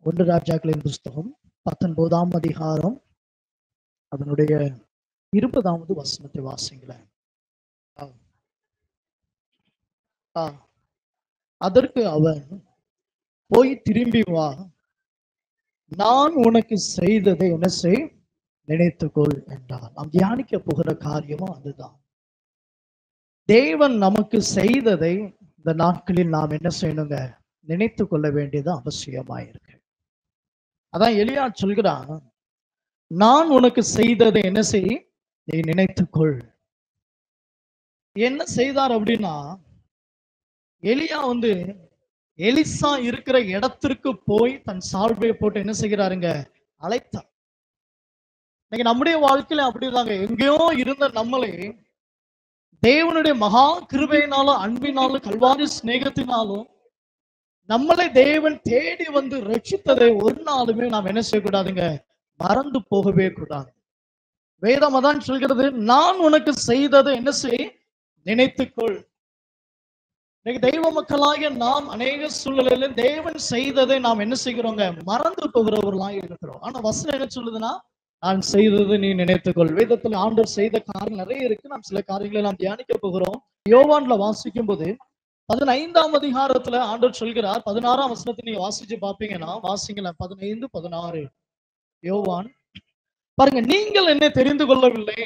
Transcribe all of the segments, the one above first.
ஒன்று ராஜாக்களின் புஸ்தகம் 19ஆம் அதிகாரம் அதனுடைய 20வது வசனத்தை வாசிங்களேன். அதற்கு அவன், போய் திரும்பி வா, நான் உனக்கு செய்ததை என்ன செய், நினைத்துக்கொள் என்றார். நாம் தியானிக்க போகிற காரியமும் அதுதான். தேவன் நமக்கு செய்ததை இந்த நாட்களில் நாம் என்ன செய்யணுங்க, நினைத்து கொள்ள வேண்டியது அவசியமாயிருக்கு. அதான் எலியா சொல்கிறான், நான் உனக்கு செய்ததை என்ன செய், நீ நினைத்துக்கொள். என்ன செய்தார் அப்படின்னா, எலியா எலிசா இருக்கிற இடத்திற்கு போய் தன் சால்வையை போட்டு என்ன செய்கிறாருங்க, அழைத்தார். இன்னைக்கு நம்முடைய வாழ்க்கையில அப்படிதாங்க. எங்கேயோ இருந்த நம்மளை தேவனுடைய மகா கிருபையினாலும் அன்பினாலும் கல்வாரி சிநேகத்தினாலும் நம்மளை தேவன் தேடி வந்து ரட்சித்ததை ஒரு நாளுமே நாம் என்ன செய்யக்கூடாதுங்க, மறந்து போகவே கூடாது. வேதம் அதான் சொல்கிறது, நான் உனக்கு செய்ததை என்ன செய், நினைத்துக்கொள். இன்னைக்கு தெய்வ மக்களாகிய நாம் அநேக சூழ்நிலையில தேவன் செய்ததை நாம் என்ன செய்கிறோங்க, மறந்து போகிறவர்களாக இருக்கிறோம். ஆனா வசனம் என்ன சொல்லுதுன்னா, நான் செய்ததை நீ நினைத்துக்கொள். வேதத்துல ஆண்டவர் செய்த காரியங்கள் நிறைய இருக்கு. நாம் சில காரியங்களை நாம் தியானிக்க போகிறோம். யோவான்ல வாசிக்கும் போது 15ஆம் அதிகாரத்துல ஆண்டவர் சொல்கிறார். 16ஆம் வசனத்தை நீங்க வாசிச்சு பாப்பீங்கன்னா, வாசிங்களேன். 15, 16 யோவான். பாருங்க, நீங்கள் என்னை தெரிந்து கொள்ளவில்லை,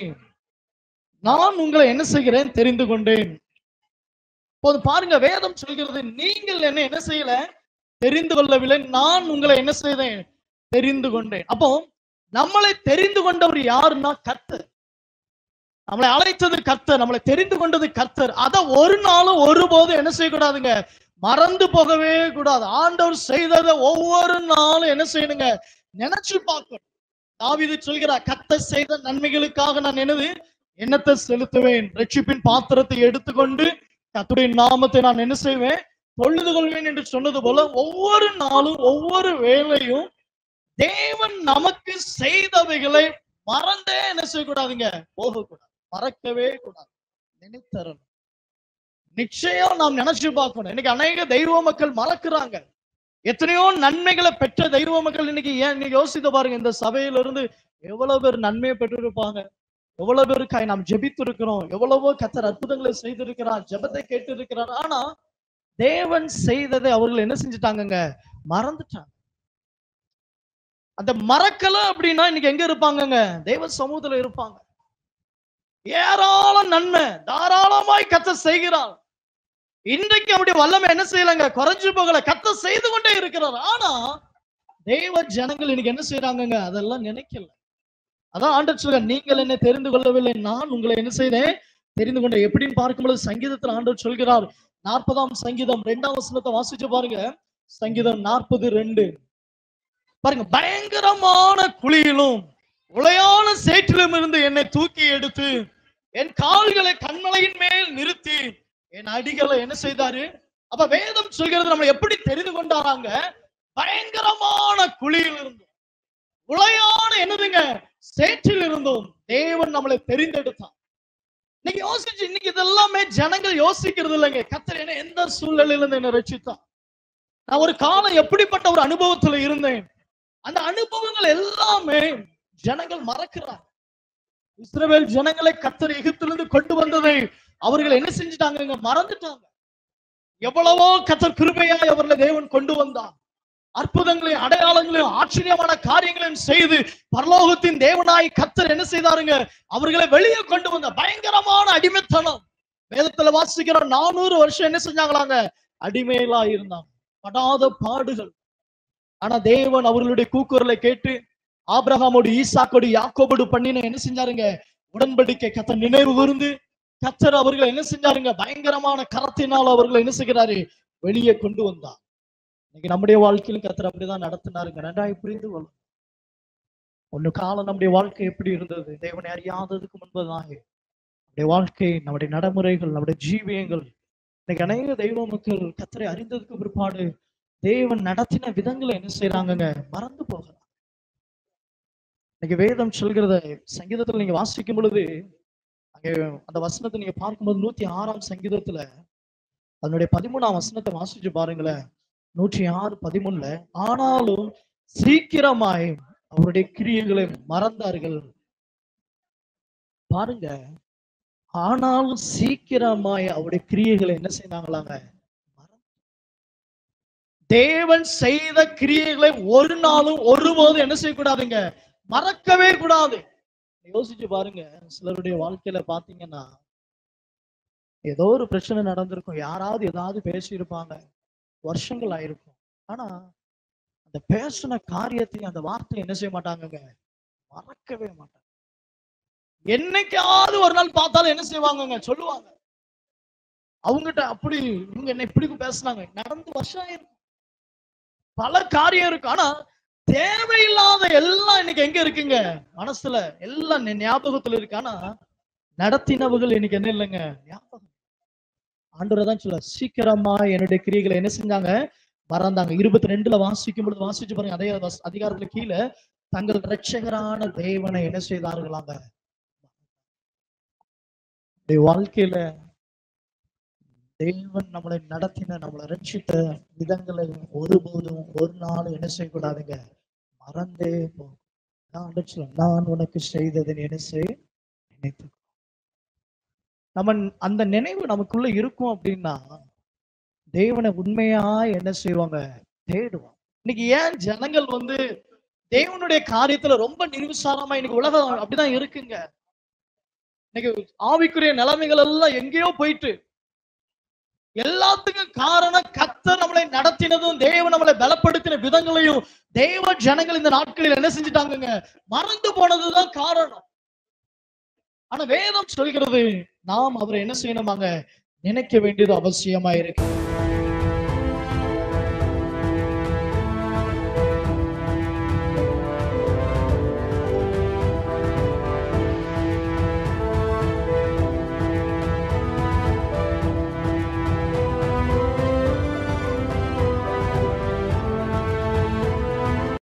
நான் உங்களை என்ன செய்கிறேன், தெரிந்து கொண்டேன். போது பாருங்க, வேதம் சொல்கிறது, நீங்கள் என்ன செய்யல, தெரிந்து கொள்ளவில்லை, நான் உங்களை என்ன செய்தேன், தெரிந்து கொண்டேன். அப்போ நம்மளை தெரிந்து கொண்டவர் யாருன்னா கர்த்தர். நம்மளை அழைத்தது கர்த்தர், நம்மளை தெரிந்து கொண்டது கர்த்தர். அதை ஒரு நாளும் ஒருபோதும் என்ன செய்யக்கூடாதுங்க, மறந்து போகவே கூடாது. ஆண்டவர் செய்ததை ஒவ்வொரு நாளும் என்ன செய்யணுங்க, நினைச்சு பார்க்கணும். தாவீது சொல்கிறார், கர்த்தர் செய்த நன்மைகளுக்காக நான் எண்ணத்தை செலுத்துவேன், ரட்சிப்பின் பாத்திரத்தை எடுத்துக்கொண்டு கர்த்தருடைய நாமத்தை நான் என்ன செய்வேன், தொழுது கொள்வேன் என்று சொன்னது போல ஒவ்வொரு நாளும் ஒவ்வொரு வேளையும் தேவன் நமக்கு செய்தவைகளை மறந்தே என்ன செய்யக்கூடாதுங்க, போகக்கூடாது, மறக்கவே கூடாது, நினைத்தரணும். நிச்சயம் நாம் நினைச்சு பார்க்கணும். இன்னைக்கு அநேக தெய்வ மக்கள் மறக்கிறாங்க. எத்தனையோ நன்மைகளை பெற்ற தெய்வ மக்கள் இன்னைக்கு ஏன் யோசித்து பாருங்க. இந்த சபையிலிருந்து எவ்வளவு பேர் நன்மையை பெற்றிருப்பாங்க, எவ்வளவு பேருக்காய் நாம் ஜெபித்து இருக்கிறோம், எவ்வளவோ கர்த்தர் அற்புதங்களை செய்திருக்கிறார், ஜெபத்தை கேட்டு இருக்கிறார். ஆனா தேவன் செய்ததை அவர்கள் என்ன செஞ்சுட்டாங்க, மறந்துட்டாங்க. அந்த மறக்கல அப்படின்னா இன்னைக்கு எங்க இருப்பாங்க, தேவ சமூகத்துல இருப்பாங்க. ஏராளம் நன்மை தாராளமாய் கர்த்தர் செய்கிறார். இன்றைக்கு அப்படி வல்லமை என்ன செய்யலங்க, குறைஞ்சு போகல, கர்த்தர் செய்து கொண்டே இருக்கிறார். ஆனா தேவ ஜனங்கள் இன்னைக்கு என்ன செய்யறாங்க, அதெல்லாம் நினைக்கல. அதான் ஆண்டவர் சொல்றார், நீங்கள் என்ன தெரிந்து கொள்ளவில்லை, நான் உங்களை என்ன செய்தேன், தெரிந்து கொண்டேன். எப்படின்னு பார்க்கும்போது சங்கீதத்தில் ஆண்டவர் சொல்கிறார், 40ஆம் சங்கீதம் 2ஆம் வசனத்தை வாசிச்சு பாருங்க. சங்கீதம் 40:2 பாருங்க, பயங்கரமான குழியிலும் உளையான சேற்றிலும் இருந்து என்னை தூக்கி எடுத்து என் கால்களை கண்மலையின் மேல் நிறுத்தி என் அடிகளை என்ன செய்தாரு. அப்ப வேதம் சொல்கிறது, நம்மளை எப்படி தெரிந்து கொண்டாராங்க, பயங்கரமான குழியில் இருந்தும் உளையான என்னதுங்க, சேற்றில் இருந்தும் தேவன் நம்மளை தெரிந்தெடுத்தான். நீங்க யோசிச்சு, இன்னைக்கு இதெல்லாமே ஜனங்கள் யோசிக்கிறது இல்லைங்க. கர்த்தர் என்ன எந்த சூழ்நிலையில இருந்து என்ன ரட்சித்தான், நான் ஒரு காலம் எப்படிப்பட்ட ஒரு அனுபவத்துல இருந்தேன், அந்த அனுபவங்கள் எல்லாமே ஜனங்கள் மறக்கிறாங்க. இஸ்ரவேல் ஜனங்களை கர்த்தர் எகிப்திலிருந்து கொண்டு வந்ததை அவர்கள் என்ன செஞ்சுட்டாங்க, மறந்துட்டாங்க. எவ்வளவோ கர்த்தர் கிருபையாய் அவர்களை தேவன் கொண்டு வந்தார். அற்புதங்களையும் அடையாளங்களையும் ஆச்சரியமான காரியங்களையும் செய்து பரலோகத்தின் தேவனாய் கர்த்தர் என்ன செய்தாருங்க, அவர்களை வெளியே கொண்டு வந்த. பயங்கரமான அடிமைத்தனம். வேதத்துல வாசிக்கிற 400 வருஷம் என்ன செஞ்சாங்களாங்க, அடிமைகளா இருந்தாங்க, படாத பாடுகள். ஆனா தேவன் அவர்களுடைய கூக்குரலை கேட்டு ஆபிரகாமோடு ஈசாக்கோடு யாக்கோபோடு பண்ணின என்ன செஞ்சாருங்க, உடன்படிக்கை கர்த்தர் நினைவு கூர்ந்து கர்த்தர் அவர்கள் என்ன செஞ்சாருங்க, பயங்கரமான கரத்தினால் அவர்களை என்ன செய்கிறாரு, வெளியே கொண்டு வந்தார். இன்னைக்கு நம்முடைய வாழ்க்கையிலும் கர்த்தர் அப்படிதான் நடத்தினாருங்க. நன்றாய் புரிந்து கொள்ளும். ஒன்னு காலம் நம்முடைய வாழ்க்கை எப்படி இருந்தது, தேவனை அறியாததுக்கு முன்பதாக நம்முடைய வாழ்க்கை, நம்முடைய நடைமுறைகள், நம்முடைய ஜீவியங்கள். இன்னைக்கு அநேக தெய்வ மக்கள் கர்த்தரை அறிந்ததுக்கு பிற்பாடு தேவன் நடத்தின விதங்களை என்ன செய்யறாங்க, மறந்து போகிறாங்க. இன்னைக்கு வேதம் சொல்கிறத சங்கீதத்துல நீங்க வாசிக்கும் பொழுது, அங்க அந்த வசனத்தை நீங்க பார்க்கும்போது 106ஆம் சங்கீதத்துல அதனுடைய 13ஆம் வசனத்தை வாசிச்சு பாருங்களேன். 106:13, ஆனாலும் சீக்கிரமாய் அவருடைய கிரியைகளை மறந்தார்கள். பாருங்க, ஆனாலும் சீக்கிரமாய் அவருடைய கிரியைகளை என்ன செய்தாங்களாங்க? தேவன் செய்த கிரியைகளை ஒரு நாளும் ஒருபோதும் என்ன செய்யக்கூடாதுங்க? மறக்கவே கூடாது. யோசிச்சு பாருங்க, சிலருடைய வாழ்க்கையில பாத்தீங்கன்னா ஏதோ ஒரு பிரச்சனை நடந்திருக்கும், யாராவது ஏதாவது பேசியிருப்பாங்க, வருஷங்கள் ஆயிருக்கும். ஆனா அந்த பேசின காரியத்தை, அந்த வார்த்தையை என்ன செய்ய மாட்டாங்க? மறக்கவே மாட்டாங்க. என்னைக்காவது ஒரு நாள் பார்த்தாலும் என்ன செய்வாங்க? சொல்லுவாங்க. அவங்ககிட்ட அப்படி இவங்க என்ன இப்படி பேசினாங்க, நடந்து வருஷம் ஆயிருக்கும், பல காரியம் இருக்கு. ஆனா தேவையில்லாத எல்லாம் இன்னைக்கு எங்க இருக்குங்க? மனசுல எல்லாம் ஞாபகத்துல இருக்கு. ஆனா நடத்தினவர்கள் இன்னைக்கு என்ன இல்லைங்க? ஞாபகம். ஆண்டவர் தான் சொல்ல, சீக்கிரமா என்னுடைய கிரியைகளை என்ன செஞ்சாங்க? மறந்தாங்க. 22ல வாசிக்கும் பொழுது வாசிச்சு பாருங்க, அதே அதிகாரத்துல கீழே தங்கள் இரட்சகரான தேவனை என்ன செய்தார்களாங்க? வாழ்க்கையில தேவன் நம்மளை நடத்தின, நம்மளை ரட்சித்த விதங்களை ஒருபோதும் ஒரு நாள் என்ன செய்யக்கூடாதுங்க? மறந்தே போகும். நான் உனக்கு செய்ததை என்ன செய், நினைத்து. நம்ம அந்த நினைவு நமக்குள்ள இருக்கும் அப்படின்னா தேவனை உண்மையா என்ன செய்வாங்க? தேடுவோம். இன்னைக்கு ஏன் ஜனங்கள் வந்து தேவனுடைய காரியத்துல ரொம்ப நிர்விசாரமா, இன்னைக்கு உலகம் அப்படிதான் இருக்குங்க. இன்னைக்கு ஆவிக்குரிய நிலைமைகள் எல்லாம் எங்கேயோ போயிட்டு, எல்லாத்துக்கும் காரணம் கர்த்தர் நம்மளை நடத்தினதும் தேவன் நம்மளை பலப்படுத்தின விதங்களையும் தேவ ஜனங்கள் இந்த நாட்களில் என்ன செஞ்சுட்டாங்க? மறந்து போனதுதான் காரணம். ஆனா வேதம் சொல்கிறது, நாம் அவரை என்ன செய்யணுமாங்க? நினைக்க வேண்டியது அவசியமா இருக்கு.